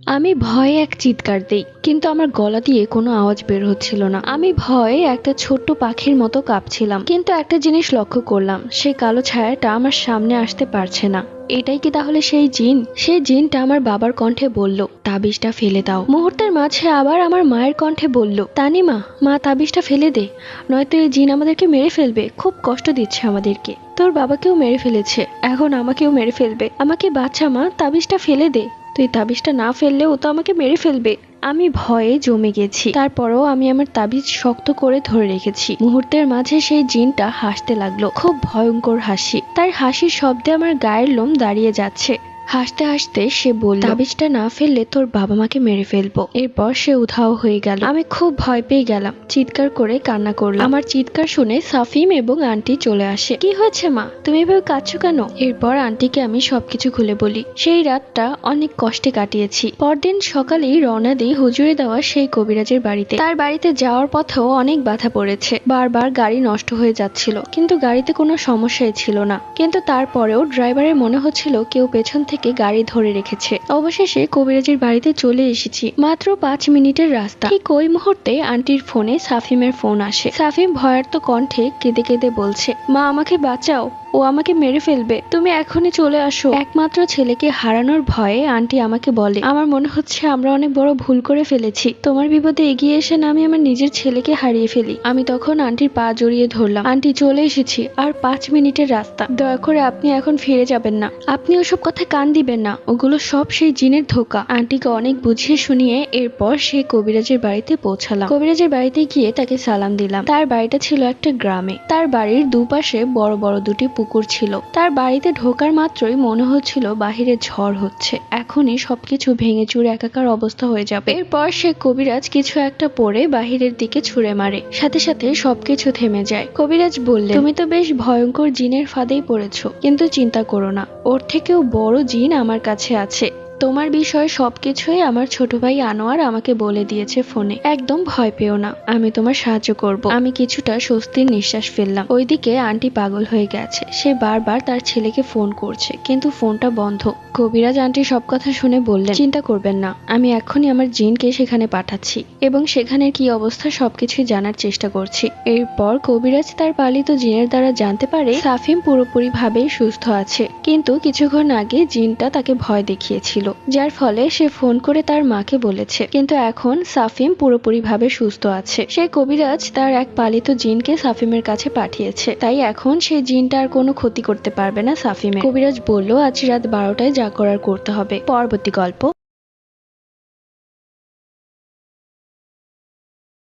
আমি ভয়ে এক চিৎকার দেই, কিন্তু আমার গলা দিয়ে কোনো আওয়াজ বের হচ্ছিল না। আমি ভয়ে একটা ছোট্ট পাখির মতো কাঁপছিলাম। কিন্তু একটা জিনিস লক্ষ্য করলাম, সেই কালো ছায়াটা আমার সামনে আসতে পারছে না। এটাই কি তাহলে সেই জিন? সেই জিনটা আমার বাবার কণ্ঠে বলল, তাবিজটা ফেলে দাও। মুহূর্তের মাঝে আবার আমার মায়ের কণ্ঠে বলল, তানিমা, মা তাবিজটা ফেলে দে, নয়তো এই জিন আমাদেরকে মেরে ফেলবে। খুব কষ্ট দিচ্ছে আমাদেরকে। তোর বাবাকেও মেরে ফেলেছে, এখন আমাকেও মেরে ফেলবে। আমাকে বাঁচা মা, তাবিজটা ফেলে দে। তুই তাবিজটা না ফেললেও তো আমাকে মেরে ফেলবে। আমি ভয়ে জমে গেছি। তারপরও আমি আমার তাবিজ শক্ত করে ধরে রেখেছি। মুহূর্তের মাঝে সেই জিনটা হাসতে লাগলো, খুব ভয়ঙ্কর হাসি। তার হাসির শব্দে আমার গায়ের লোম দাঁড়িয়ে যাচ্ছে। হাসতে হাসতে সে বলল, তাবিজটা না ফেললে তোর বাবা মাকে মেরে ফেলবো। এরপর সে উধাও হয়ে গেল। আমি খুব ভয় পেয়ে গেলাম, চিৎকার করে কান্না করলাম। আমার চিৎকার শুনে সাফিম এবং আন্টি চলে আসে। কি হয়েছে মা, তুমি এভাবে কাঁদছো কেন? এরপর আন্টিকে আমি সবকিছু খুলে বলি। সেই রাতটা অনেক কষ্টে কাটিয়েছি। পরদিন সকালেই রওনা দিই হুজুরে দেওয়া সেই কবিরাজের বাড়িতে। তার বাড়িতে যাওয়ার পথেও অনেক বাধা পড়েছে। বারবার গাড়ি নষ্ট হয়ে যাচ্ছিল, কিন্তু গাড়িতে কোনো সমস্যাই ছিল না। কিন্তু তারপরেও ড্রাইভারের মনে হচ্ছিল কেউ পেছন থেকে গাড়ি ধরে রেখেছে। অবশেষে কবিরাজের বাড়িতে চলে এসেছি। মাত্র 5 মিনিটের রাস্তা। ঠিক ওই মুহূর্তে আন্টির ফোনে সাফিমের ফোন আসে। সাফিম ভয়ার্ত কণ্ঠে কেঁদে কেঁদে বলছে, মা আমাকে বাঁচাও, ও আমাকে মেরে ফেলবে, তুমি এখনই চলে আসো। একমাত্র ছেলেকে হারানোর ভয়ে আন্টি আমাকে বলে, আমার মনে হচ্ছে আমরা অনেক বড় ভুল করে ফেলেছি। তোমার বিপদে এগিয়ে এসে না আমি আমার নিজের ছেলেকে হারিয়ে ফেলি। আমি তখন আন্টির পা জড়িয়ে ধরলাম। আন্টি, চলে এসেছি, আর 5 মিনিটের রাস্তা। দয়া করে আপনি এখন ফিরে যাবেন না। আপনি ওসব কথা কান দিবেন না, ওগুলো সব সেই জিনের ধোঁকা। আন্টিকে অনেক বুঝিয়ে শুনিয়ে এরপর সে কবিরাজের বাড়িতে পৌঁছালাম। কবিরাজের বাড়িতে গিয়ে তাকে সালাম দিলাম। তার বাড়িটা ছিল একটা গ্রামে। তার বাড়ির দুপাশে বড় বড় দুটি পুকুর ছিল। তার বাড়িতে ঢোকার মাত্রই মনে হচ্ছিল বাহিরে ঝড় হচ্ছে, এখনই সবকিছু ভেঙে চুরে একাকার অবস্থা হয়ে যাবে। এরপর সে কবিরাজ কিছু একটা পরে বাহিরের দিকে ছুঁড়ে মারে, সাথে সাথে সবকিছু থেমে যায়। কবিরাজ বললেন, তুমি তো বেশ ভয়ঙ্কর জিনের ফাঁদেই পড়েছো, কিন্তু চিন্তা করো না, ওর থেকেও বড় জিন আমার কাছে আছে। তোমার বিষয়ে সবকিছুই আমার ছোট ভাই আনোয়ার আমাকে বলে দিয়েছে ফোনে। একদম ভয় পেও না, আমি তোমার সাহায্য করব। আমি কিছুটা স্বস্তির নিঃশ্বাস ফেললাম। ওইদিকে আন্টি পাগল হয়ে গেছে। সে বারবার তার ছেলেকে ফোন করছে, কিন্তু ফোনটা বন্ধ। কবিরাজ আন্টি সব কথা শুনে বললেন, চিন্তা করবেন না, আমি এখনই আমার জিনকে সেখানে পাঠাচ্ছি এবং সেখানের কি অবস্থা সবকিছুই জানার চেষ্টা করছি। এরপর কবিরাজ তার পালিত জিনের দ্বারা জানতে পারে সাফিম পুরোপুরি ভাবেই সুস্থ আছে, কিন্তু কিছুক্ষণ আগে জিনটা তাকে ভয় দেখিয়েছিল, যার ফলে সে ফোন করে তার মাকে বলেছে। কিন্তু এখন সাফিম পুরোপুরি ভাবে সুস্থ আছে। সেই কবিরাজ তার এক পালিত জিনকে সাফিমের কাছে পাঠিয়েছে, তাই এখন সেই জিনটা আর কোনো ক্ষতি করতে পারবে না সাফিমের। কবিরাজ বলল, আজ রাত 12টায় যা করার করতে হবে। পরবর্তী গল্প।